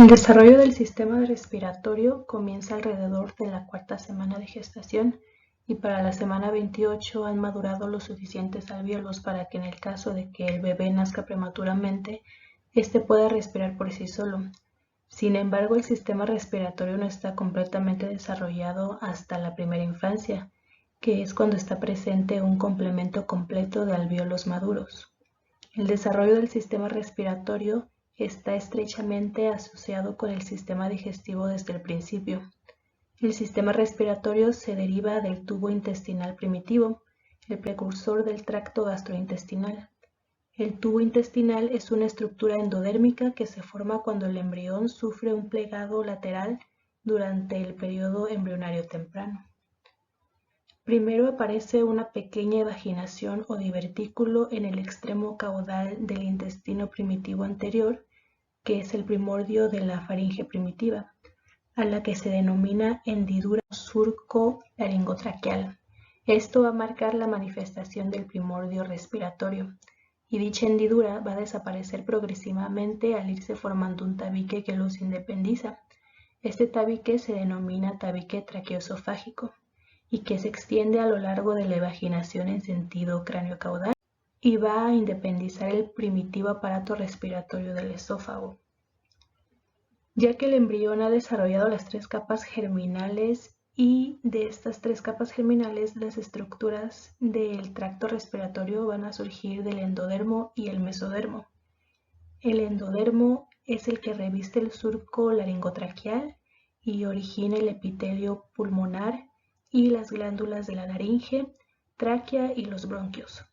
El desarrollo del sistema respiratorio comienza alrededor de la cuarta semana de gestación y para la semana 28 han madurado los suficientes alvéolos para que en el caso de que el bebé nazca prematuramente, éste pueda respirar por sí solo. Sin embargo, el sistema respiratorio no está completamente desarrollado hasta la primera infancia, que es cuando está presente un complemento completo de alvéolos maduros. El desarrollo del sistema respiratorio está estrechamente asociado con el sistema digestivo desde el principio. El sistema respiratorio se deriva del tubo intestinal primitivo, el precursor del tracto gastrointestinal. El tubo intestinal es una estructura endodérmica que se forma cuando el embrión sufre un plegado lateral durante el periodo embrionario temprano. Primero aparece una pequeña evaginación o divertículo en el extremo caudal del intestino primitivo anterior, que es el primordio de la faringe primitiva, a la que se denomina hendidura surco laringotraqueal. Esto va a marcar la manifestación del primordio respiratorio, y dicha hendidura va a desaparecer progresivamente al irse formando un tabique que los independiza. Este tabique se denomina tabique traqueoesofágico y que se extiende a lo largo de la evaginación en sentido cráneo-caudal y va a independizar el primitivo aparato respiratorio del esófago. Ya que el embrión ha desarrollado las tres capas germinales y de estas tres capas germinales las estructuras del tracto respiratorio van a surgir del endodermo y el mesodermo. El endodermo es el que reviste el surco laringotraqueal y origina el epitelio pulmonar y las glándulas de la laringe, tráquea y los bronquios.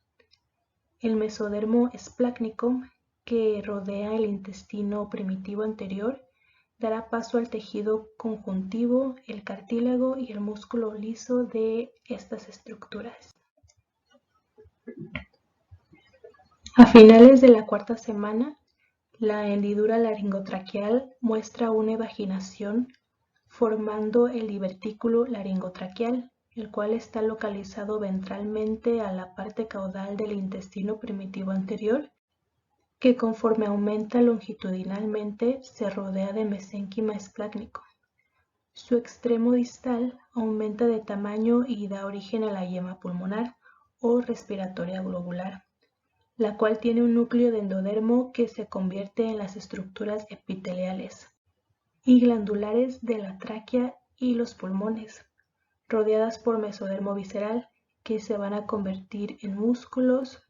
El mesodermo esplácnico, que rodea el intestino primitivo anterior, dará paso al tejido conjuntivo, el cartílago y el músculo liso de estas estructuras. A finales de la cuarta semana, la hendidura laringotraqueal muestra una evaginación formando el divertículo laringotraqueal, el cual está localizado ventralmente a la parte caudal del intestino primitivo anterior, que conforme aumenta longitudinalmente se rodea de mesénquima esplácnico. Su extremo distal aumenta de tamaño y da origen a la yema pulmonar o respiratoria globular, la cual tiene un núcleo de endodermo que se convierte en las estructuras epiteliales y glandulares de la tráquea y los pulmones, rodeadas por mesodermo visceral, que se van a convertir en músculos,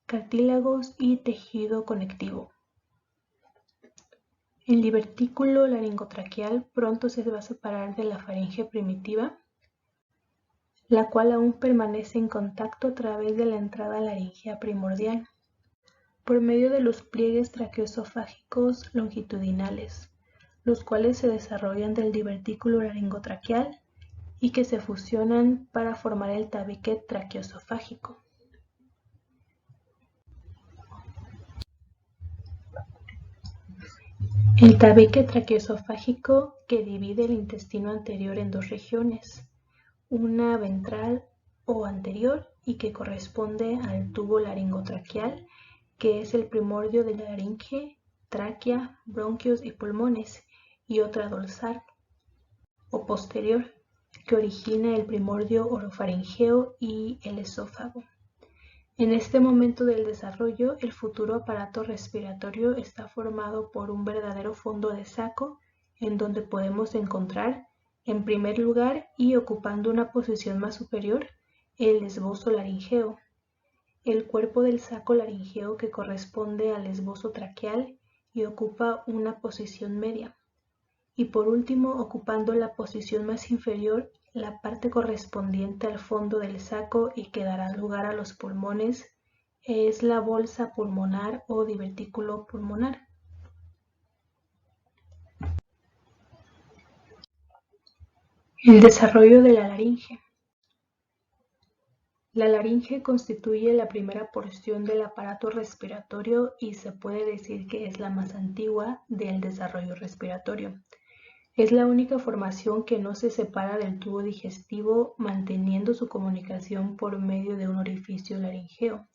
cartílagos y tejido conectivo. El divertículo laringotraqueal pronto se va a separar de la faringe primitiva, la cual aún permanece en contacto a través de la entrada laringea primordial, por medio de los pliegues traqueoesofágicos longitudinales, los cuales se desarrollan del divertículo laringotraqueal y que se fusionan para formar el tabique traqueoesofágico. El tabique traqueoesofágico que divide el intestino anterior en dos regiones, una ventral o anterior y que corresponde al tubo laringotraqueal, que es el primordio de la laringe, tráquea, bronquios y pulmones, y otra dorsal o posterior, que origina el primordio orofaringeo y el esófago. En este momento del desarrollo, el futuro aparato respiratorio está formado por un verdadero fondo de saco, en donde podemos encontrar, en primer lugar y ocupando una posición más superior, el esbozo laringeo, el cuerpo del saco laringeo que corresponde al esbozo traqueal y ocupa una posición media. Y por último, ocupando la posición más inferior, la parte correspondiente al fondo del saco y que dará lugar a los pulmones es la bolsa pulmonar o divertículo pulmonar. El desarrollo de la laringe. La laringe constituye la primera porción del aparato respiratorio y se puede decir que es la más antigua del desarrollo respiratorio. Es la única formación que no se separa del tubo digestivo, manteniendo su comunicación por medio de un orificio laringeo.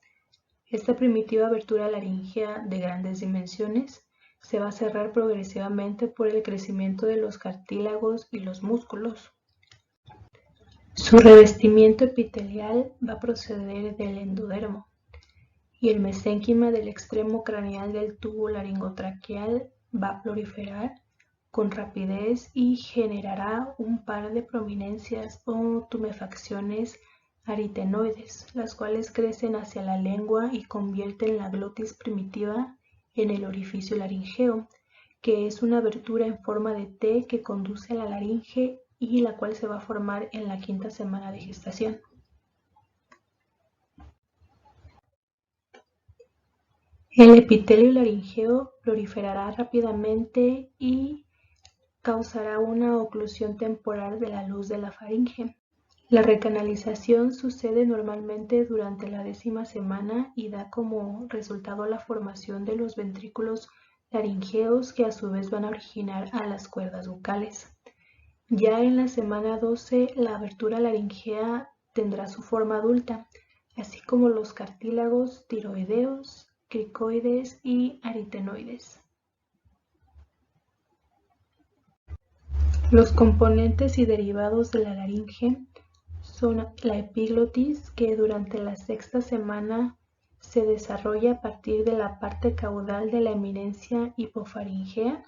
Esta primitiva abertura laringea de grandes dimensiones Se va a cerrar progresivamente por el crecimiento de los cartílagos y los músculos. Su revestimiento epitelial va a proceder del endodermo y el mesénquima del extremo craneal del tubo laringotraqueal va a proliferar con rapidez y generará un par de prominencias o tumefacciones aritenoides, las cuales crecen hacia la lengua y convierten la glotis primitiva en el orificio laringeo, que es una abertura en forma de T que conduce a la laringe y la cual se va a formar en la 5ª semana de gestación. El epitelio laringeo proliferará rápidamente y causará una oclusión temporal de la luz de la faringe. La recanalización sucede normalmente durante la 10ª semana y da como resultado la formación de los ventrículos laringeos que a su vez van a originar a las cuerdas bucales. Ya en la semana 12 la abertura laringea tendrá su forma adulta, así como los cartílagos tiroideos, cricoides y aritenoides. Los componentes y derivados de la laringe son la epiglotis, que durante la 6ª semana se desarrolla a partir de la parte caudal de la eminencia hipofaringea,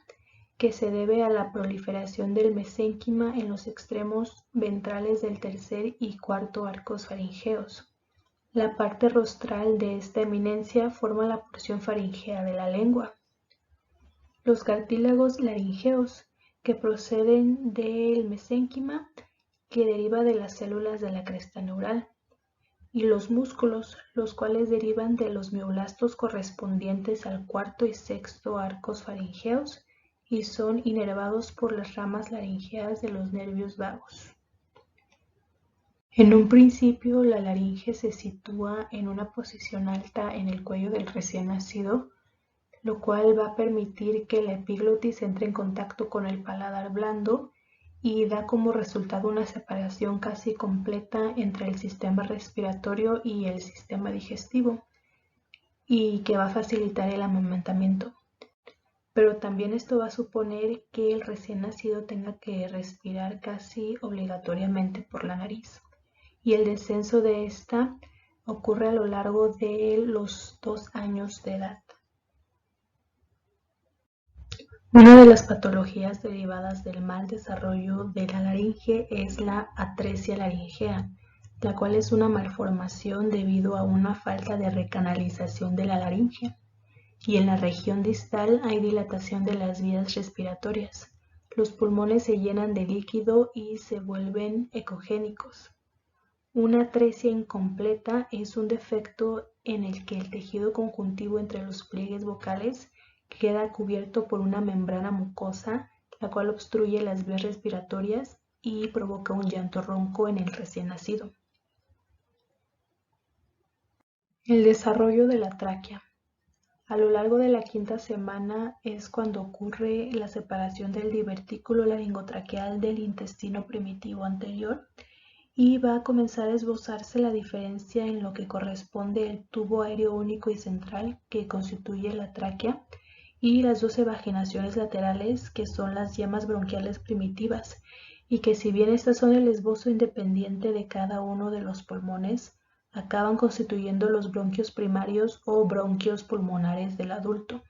que se debe a la proliferación del mesénquima en los extremos ventrales del 3er y 4.º arcos faringeos. La parte rostral de esta eminencia forma la porción faringea de la lengua. Los cartílagos laringeos, que proceden del mesénquima, que deriva de las células de la cresta neural, y los músculos, los cuales derivan de los mioblastos correspondientes al 4.º y 6.º arcos faringeos y son inervados por las ramas laringeas de los nervios vagos. En un principio, la laringe se sitúa en una posición alta en el cuello del recién nacido, lo cual va a permitir que la epiglotis entre en contacto con el paladar blando y da como resultado una separación casi completa entre el sistema respiratorio y el sistema digestivo, y que va a facilitar el amamantamiento. Pero también esto va a suponer que el recién nacido tenga que respirar casi obligatoriamente por la nariz, y el descenso de esta ocurre a lo largo de los 2 años de edad. Una de las patologías derivadas del mal desarrollo de la laringe es la atresia laringea, la cual es una malformación debido a una falta de recanalización de la laringe, y en la región distal hay dilatación de las vías respiratorias. Los pulmones se llenan de líquido y se vuelven ecogénicos. Una atresia incompleta es un defecto en el que el tejido conjuntivo entre los pliegues vocales queda cubierto por una membrana mucosa, la cual obstruye las vías respiratorias y provoca un llanto ronco en el recién nacido. El desarrollo de la tráquea. A lo largo de la 5ª semana es cuando ocurre la separación del divertículo laringotraqueal del intestino primitivo anterior y va a comenzar a esbozarse la diferencia en lo que corresponde el tubo aéreo único y central que constituye la tráquea y las 2 evaginaciones laterales, que son las yemas bronquiales primitivas, y que si bien estas son el esbozo independiente de cada uno de los pulmones, acaban constituyendo los bronquios primarios o bronquios pulmonares del adulto.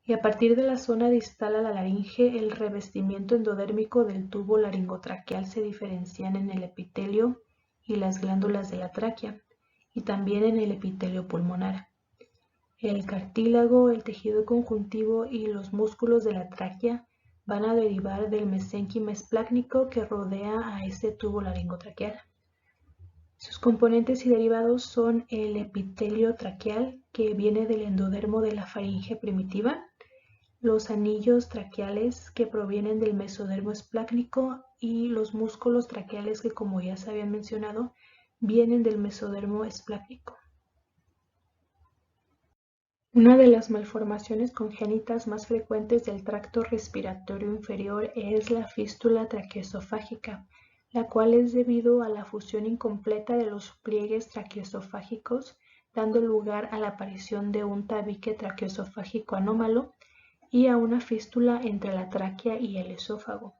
Y a partir de la zona distal a la laringe, el revestimiento endodérmico del tubo laringotraqueal se diferencian en el epitelio y las glándulas de la tráquea, y también en el epitelio pulmonar. El cartílago, el tejido conjuntivo y los músculos de la tráquea van a derivar del mesénquima esplácnico que rodea a este tubo laringotraqueal. Sus componentes y derivados son el epitelio traqueal, que viene del endodermo de la faringe primitiva, los anillos traqueales, que provienen del mesodermo esplácnico, y los músculos traqueales, que, como ya se habían mencionado, vienen del mesodermo esplácnico. Una de las malformaciones congénitas más frecuentes del tracto respiratorio inferior es la fístula traqueosofágica, la cual es debido a la fusión incompleta de los pliegues traqueosofágicos, dando lugar a la aparición de un tabique traqueosofágico anómalo, y a una fístula entre la tráquea y el esófago.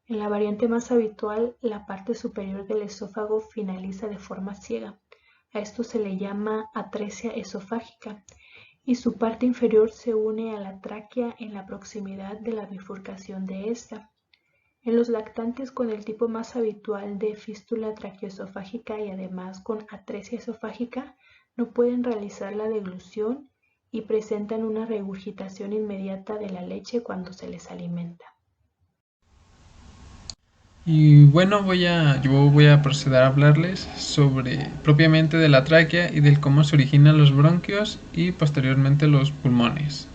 En la variante más habitual, la parte superior del esófago finaliza de forma ciega. A esto se le llama atresia esofágica y su parte inferior se une a la tráquea en la proximidad de la bifurcación de esta. En los lactantes con el tipo más habitual de fístula traqueoesofágica y además con atresia esofágica, no pueden realizar la deglución y presentan una regurgitación inmediata de la leche cuando se les alimenta. Y bueno, yo voy a proceder a hablarles sobre propiamente de la tráquea y del cómo se originan los bronquios y posteriormente los pulmones.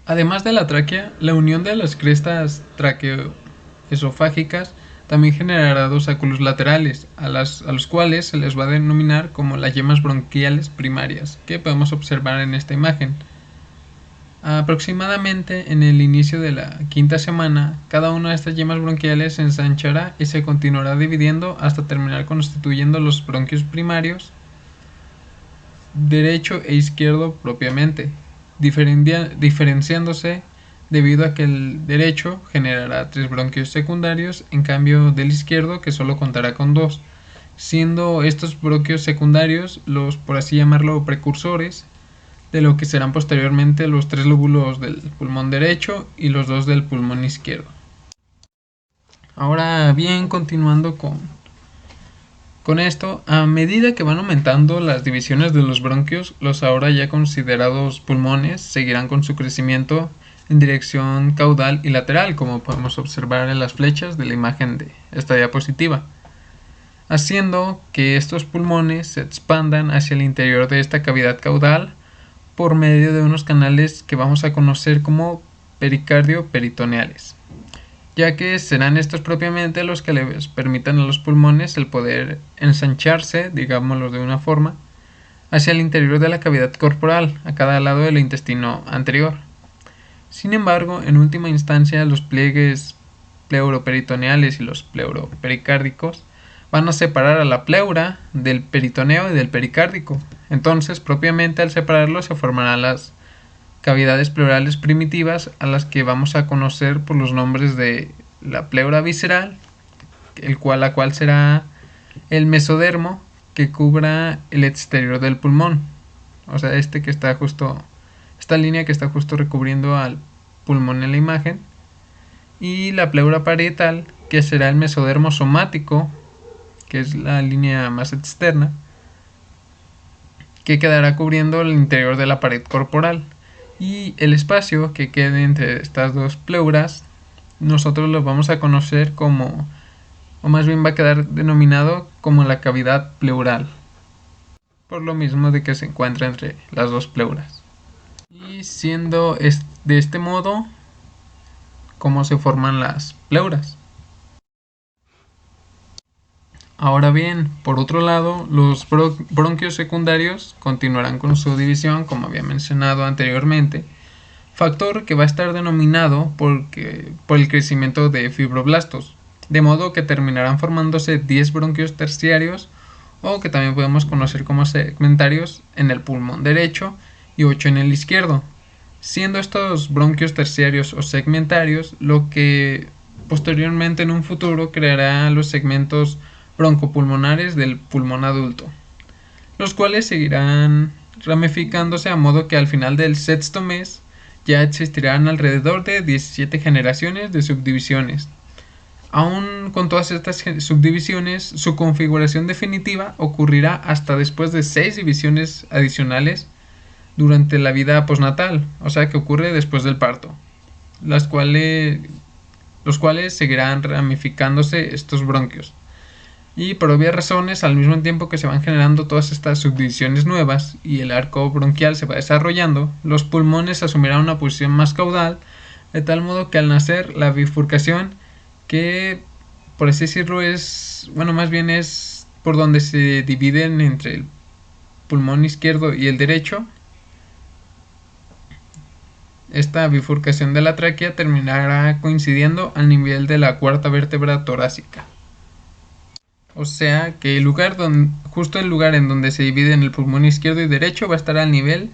Además de la tráquea, la unión de las crestas traqueoesofágicas también generará dos óculos laterales, a los cuales se les va a denominar como las yemas bronquiales primarias, que podemos observar en esta imagen. Aproximadamente en el inicio de la quinta semana, cada una de estas yemas bronquiales se ensanchará y se continuará dividiendo hasta terminar constituyendo los bronquios primarios, derecho e izquierdo propiamente, diferenciándose debido a que el derecho generará 3 bronquios secundarios, en cambio del izquierdo que solo contará con 2, siendo estos bronquios secundarios los, por así llamarlo, precursores de lo que serán posteriormente los 3 lóbulos del pulmón derecho y los 2 del pulmón izquierdo. Ahora bien, continuando con esto, a medida que van aumentando las divisiones de los bronquios, los ahora ya considerados pulmones seguirán con su crecimiento en dirección caudal y lateral, como podemos observar en las flechas de la imagen de esta diapositiva, haciendo que estos pulmones se expandan hacia el interior de esta cavidad caudal por medio de unos canales que vamos a conocer como pericardio-peritoneales, ya que serán estos propiamente los que les permitan a los pulmones el poder ensancharse, digámoslo de una forma, hacia el interior de la cavidad corporal, a cada lado del intestino anterior. Sin embargo, en última instancia, los pliegues pleuroperitoneales y los pleuropericárdicos van a separar a la pleura del peritoneo y del pericárdico. Entonces, propiamente al separarlos se formarán las cavidades pleurales primitivas, a las que vamos a conocer por los nombres de la pleura visceral, la cual será el mesodermo que cubra el exterior del pulmón, o sea, esta línea que está justo recubriendo al pulmón en la imagen, y la pleura parietal, que será el mesodermo somático, que es la línea más externa, que quedará cubriendo el interior de la pared corporal, y el espacio que quede entre estas dos pleuras nosotros lo vamos a conocer como, o más bien va a quedar denominado como la cavidad pleural, por lo mismo de que se encuentra entre las dos pleuras. Y siendo de este modo cómo se forman las pleuras. Ahora bien, por otro lado, los bronquios secundarios continuarán con su división, como había mencionado anteriormente, factor que va a estar denominado por el crecimiento de fibroblastos, de modo que terminarán formándose 10 bronquios terciarios, o que también podemos conocer como segmentarios, en el pulmón derecho y 8 en el izquierdo, siendo estos bronquios terciarios o segmentarios lo que posteriormente en un futuro creará los segmentos broncopulmonares del pulmón adulto, los cuales seguirán ramificándose a modo que al final del sexto mes ya existirán alrededor de 17 generaciones de subdivisiones. Aún con todas estas subdivisiones, su configuración definitiva ocurrirá hasta después de 6 divisiones adicionales durante la vida postnatal, o sea que ocurre después del parto, los cuales seguirán ramificándose estos bronquios. Y por obvias razones, al mismo tiempo que se van generando todas estas subdivisiones nuevas y el arco bronquial se va desarrollando, los pulmones asumirán una posición más caudal, de tal modo que al nacer la bifurcación, que por así decirlo es por donde se dividen entre el pulmón izquierdo y el derecho, esta bifurcación de la tráquea terminará coincidiendo al nivel de la cuarta vértebra torácica. O sea que justo el lugar en donde se dividen el pulmón izquierdo y derecho va a estar al nivel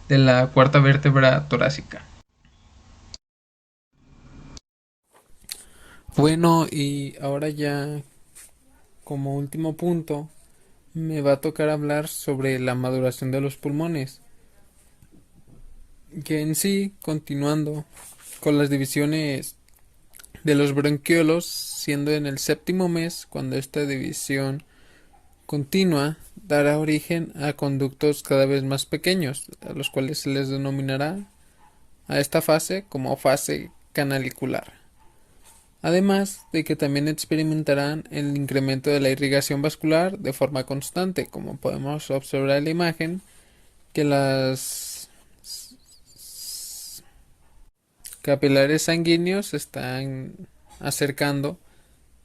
de la cuarta vértebra torácica. Bueno, y ahora ya como último punto me va a tocar hablar sobre la maduración de los pulmones, que en sí, continuando con las divisiones de los bronquiolos, siendo en el séptimo mes cuando esta división continua dará origen a conductos cada vez más pequeños, a los cuales se les denominará a esta fase como fase canalicular. Además de que también experimentarán el incremento de la irrigación vascular de forma constante, como podemos observar en la imagen, que las capilares sanguíneos se están acercando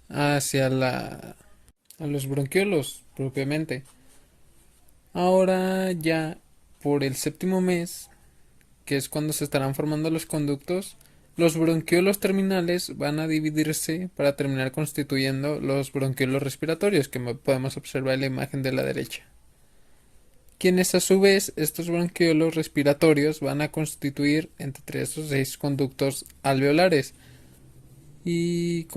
hacia a los bronquiolos propiamente. Ahora ya por el séptimo mes, que es cuando se estarán formando los conductos, los bronquiolos terminales van a dividirse para terminar constituyendo los bronquiolos respiratorios, que podemos observar en la imagen de la derecha. Quienes a su vez estos bronquiolos respiratorios van a constituir entre 3 o 6 conductos alveolares. Y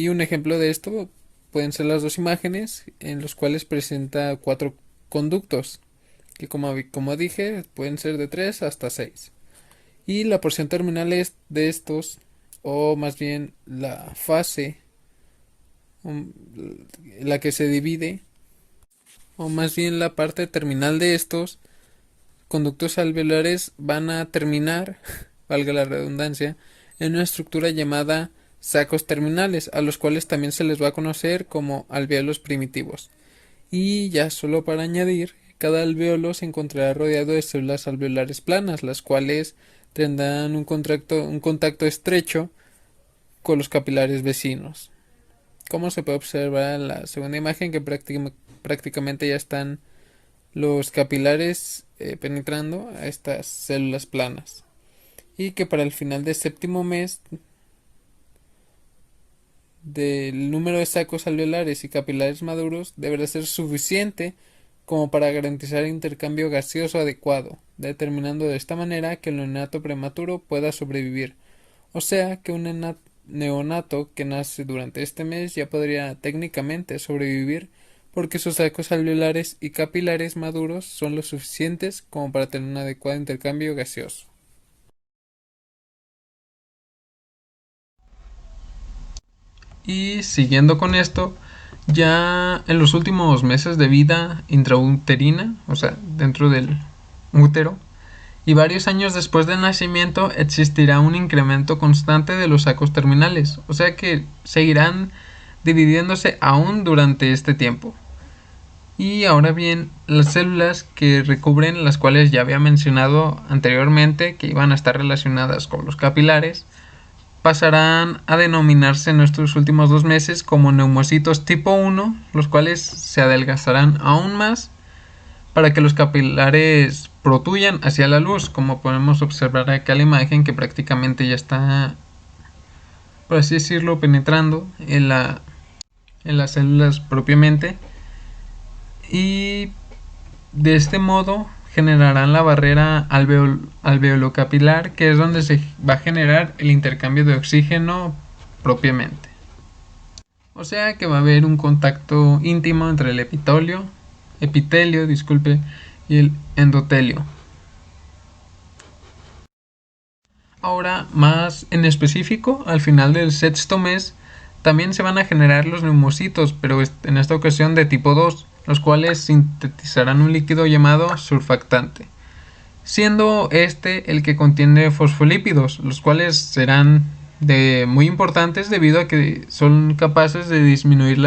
un ejemplo de esto pueden ser las dos imágenes en los cuales presenta 4 conductos, que como dije pueden ser de 3 hasta 6. Y la porción terminal es de estos, o más bien la fase, la que se divide, o más bien la parte terminal de estos conductos alveolares van a terminar, valga la redundancia, en una estructura llamada sacos terminales, a los cuales también se les va a conocer como alvéolos primitivos. Y ya solo para añadir, cada alvéolo se encontrará rodeado de células alveolares planas, las cuales tendrán un contacto estrecho con los capilares vecinos. Como se puede observar en la segunda imagen, que prácticamente ya están los capilares penetrando a estas células planas. Y que para el final del séptimo mes del número de sacos alveolares y capilares maduros deberá ser suficiente como para garantizar intercambio gaseoso adecuado, determinando de esta manera que el neonato prematuro pueda sobrevivir. O sea que un neonato que nace durante este mes ya podría técnicamente sobrevivir porque sus sacos alveolares y capilares maduros son lo suficientes como para tener un adecuado intercambio gaseoso. Y siguiendo con esto, ya en los últimos meses de vida intrauterina, o sea, dentro del útero, y varios años después del nacimiento existirá un incremento constante de los sacos terminales, o sea que seguirán dividiéndose aún durante este tiempo. Y ahora bien, las células que recubren, las cuales ya había mencionado anteriormente que iban a estar relacionadas con los capilares, pasarán a denominarse en estos últimos 2 meses como neumocitos tipo 1, los cuales se adelgazarán aún más para que los capilares protuyan hacia la luz, como podemos observar acá en la imagen que prácticamente ya está, por así decirlo, penetrando en las células propiamente, y de este modo generarán la barrera alveolocapilar, que es donde se va a generar el intercambio de oxígeno propiamente. O sea que va a haber un contacto íntimo entre el epitelio, y el endotelio. Ahora, más en específico, al final del sexto mes, también se van a generar los neumocitos, pero en esta ocasión de tipo 2, los cuales sintetizarán un líquido llamado surfactante, siendo este el que contiene fosfolípidos, los cuales serán muy importantes debido a que son capaces de disminuir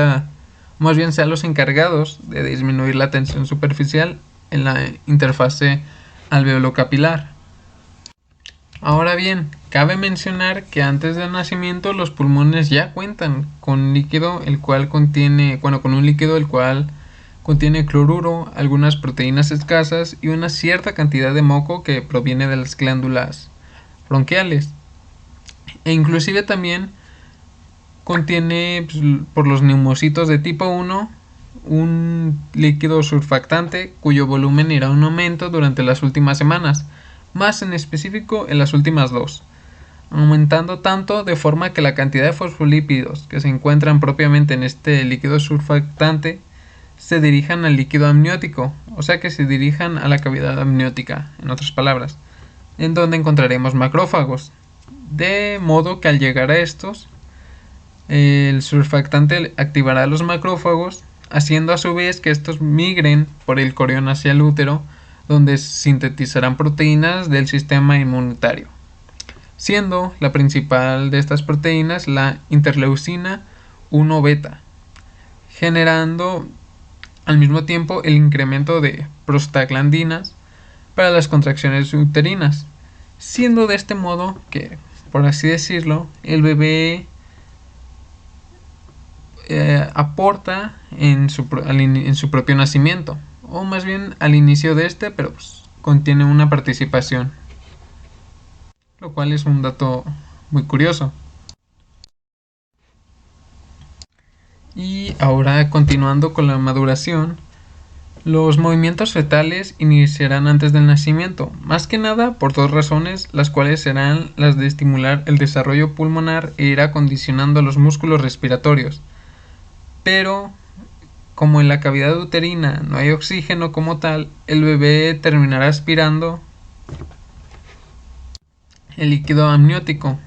más bien sean los encargados de disminuir la tensión superficial en la interfase alveolocapilar. Ahora bien, cabe mencionar que antes del nacimiento los pulmones ya cuentan con un líquido el cual contiene cloruro, algunas proteínas escasas y una cierta cantidad de moco que proviene de las glándulas bronquiales. E inclusive también contiene, por los neumocitos de tipo 1, un líquido surfactante cuyo volumen irá en aumento durante las últimas semanas, más en específico en las últimas 2. aumentando tanto de forma que la cantidad de fosfolípidos que se encuentran propiamente en este líquido surfactante se dirijan al líquido amniótico, o sea que se dirijan a la cavidad amniótica, en otras palabras, en donde encontraremos macrófagos, de modo que al llegar a estos, el surfactante activará a los macrófagos, haciendo a su vez que estos migren por el corión hacia el útero, donde sintetizarán proteínas del sistema inmunitario, siendo la principal de estas proteínas la interleucina 1 beta, generando al mismo tiempo el incremento de prostaglandinas para las contracciones uterinas, siendo de este modo que, por así decirlo, el bebé aporta en su propio nacimiento, o más bien al inicio de este, pero pues, contiene una participación, lo cual es un dato muy curioso. Y ahora, continuando con la maduración, los movimientos fetales iniciarán antes del nacimiento, más que nada por dos razones, las cuales serán las de estimular el desarrollo pulmonar e ir acondicionando los músculos respiratorios. Pero, como en la cavidad uterina no hay oxígeno como tal, el bebé terminará aspirando el líquido amniótico.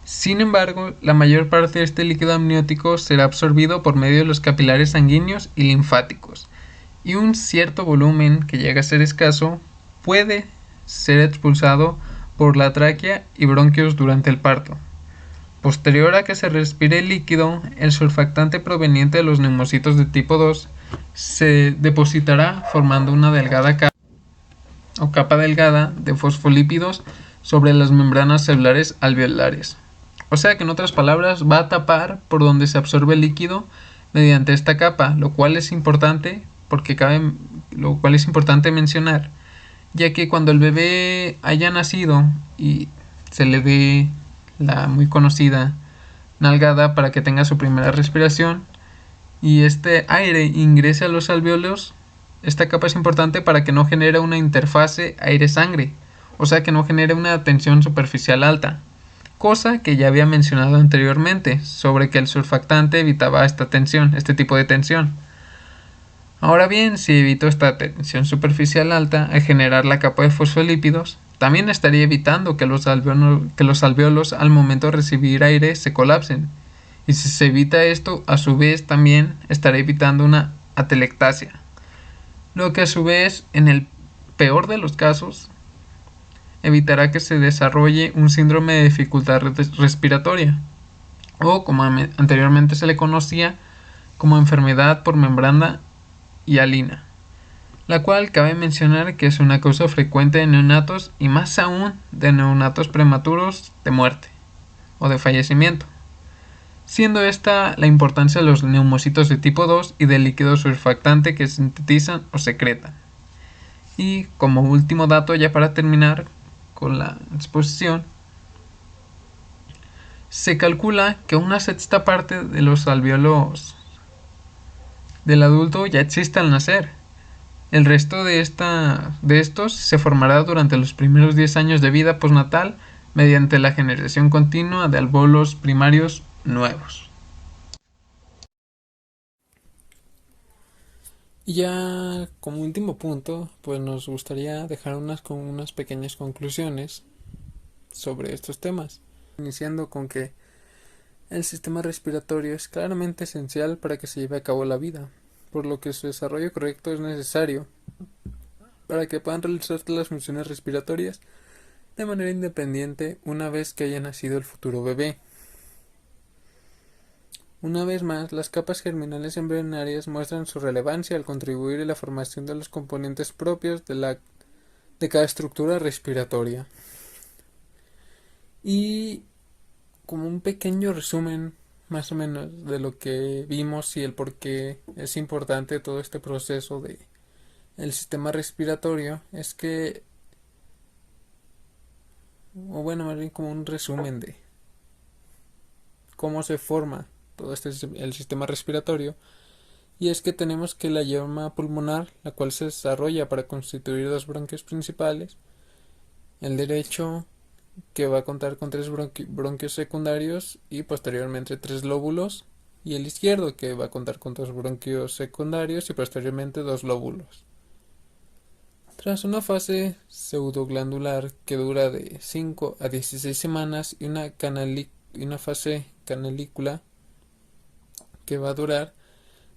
Sin embargo, la mayor parte de este líquido amniótico será absorbido por medio de los capilares sanguíneos y linfáticos, y un cierto volumen, que llega a ser escaso, puede ser expulsado por la tráquea y bronquios durante el parto. Posterior a que se respire el líquido, el surfactante proveniente de los neumocitos de tipo 2 se depositará formando una delgada capa delgada de fosfolípidos sobre las membranas celulares alveolares. O sea que en otras palabras va a tapar por donde se absorbe el líquido mediante esta capa, lo cual es importante mencionar, ya que cuando el bebé haya nacido y se le dé la muy conocida nalgada para que tenga su primera respiración y este aire ingrese a los alvéolos, esta capa es importante para que no genere una interfase aire-sangre, o sea que no genere una tensión superficial alta, cosa que ya había mencionado anteriormente sobre que el surfactante evitaba este tipo de tensión. Ahora bien, si evito esta tensión superficial alta al generar la capa de fosfolípidos, también estaría evitando que los alvéolos al momento de recibir aire se colapsen. Y si se evita esto, a su vez también estará evitando una atelectasia, lo que a su vez, en el peor de los casos, evitará que se desarrolle un síndrome de dificultad respiratoria, o como anteriormente se le conocía como enfermedad por membrana hialina, la cual cabe mencionar que es una causa frecuente de neonatos y más aún de neonatos prematuros de muerte o de fallecimiento, siendo esta la importancia de los neumocitos de tipo 2 y del líquido surfactante que sintetizan o secretan. Y como último dato, ya para terminar con la exposición, se calcula que una sexta parte de los alvéolos del adulto ya existe al nacer. El resto de estos se formará durante los primeros 10 años de vida postnatal mediante la generación continua de alvéolos primarios nuevos. Y ya como último punto, pues nos gustaría dejar unas pequeñas conclusiones sobre estos temas, iniciando con que el sistema respiratorio es claramente esencial para que se lleve a cabo la vida, por lo que su desarrollo correcto es necesario para que puedan realizarse las funciones respiratorias de manera independiente una vez que haya nacido el futuro bebé. Una vez más, las capas germinales embrionarias muestran su relevancia al contribuir a la formación de los componentes propios de cada estructura respiratoria. Y como un pequeño resumen más o menos de lo que vimos y el por qué es importante todo este proceso de el sistema respiratorio, es que, o bueno, más bien como un resumen de cómo se forma todo el sistema respiratorio, y es que tenemos que la llama pulmonar, la cual se desarrolla para constituir dos bronquios principales, el derecho que va a contar con tres bronquios secundarios y posteriormente tres lóbulos, y el izquierdo, que va a contar con dos bronquios secundarios y posteriormente dos lóbulos. Tras una fase pseudoglandular que dura de 5 a 16 semanas y una fase canalícula que va a durar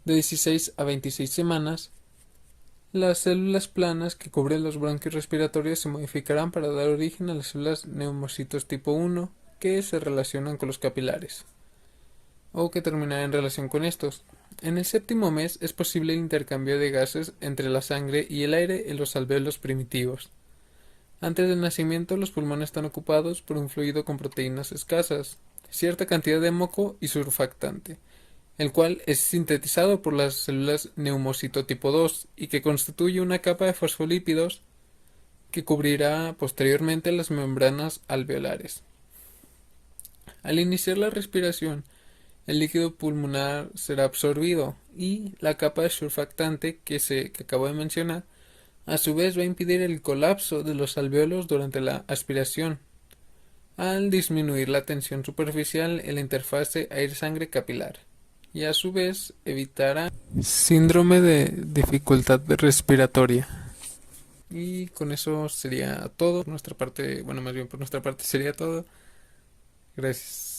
de 16 a 26 semanas, las células planas que cubren los bronquios respiratorios se modificarán para dar origen a las células neumocitos tipo 1 que se relacionan con los capilares, o que terminarán en relación con estos. En el séptimo mes es posible el intercambio de gases entre la sangre y el aire en los alvéolos primitivos. Antes del nacimiento, los pulmones están ocupados por un fluido con proteínas escasas, cierta cantidad de moco y surfactante, el cual es sintetizado por las células neumocito tipo 2 y que constituye una capa de fosfolípidos que cubrirá posteriormente las membranas alveolares. Al iniciar la respiración, el líquido pulmonar será absorbido y la capa de surfactante que acabo de mencionar a su vez va a impedir el colapso de los alvéolos durante la aspiración, al disminuir la tensión superficial en la interfase aire-sangre capilar, y a su vez evitará síndrome de dificultad respiratoria. Y con eso sería todo. Por nuestra parte, bueno, más bien por nuestra parte sería todo. Gracias.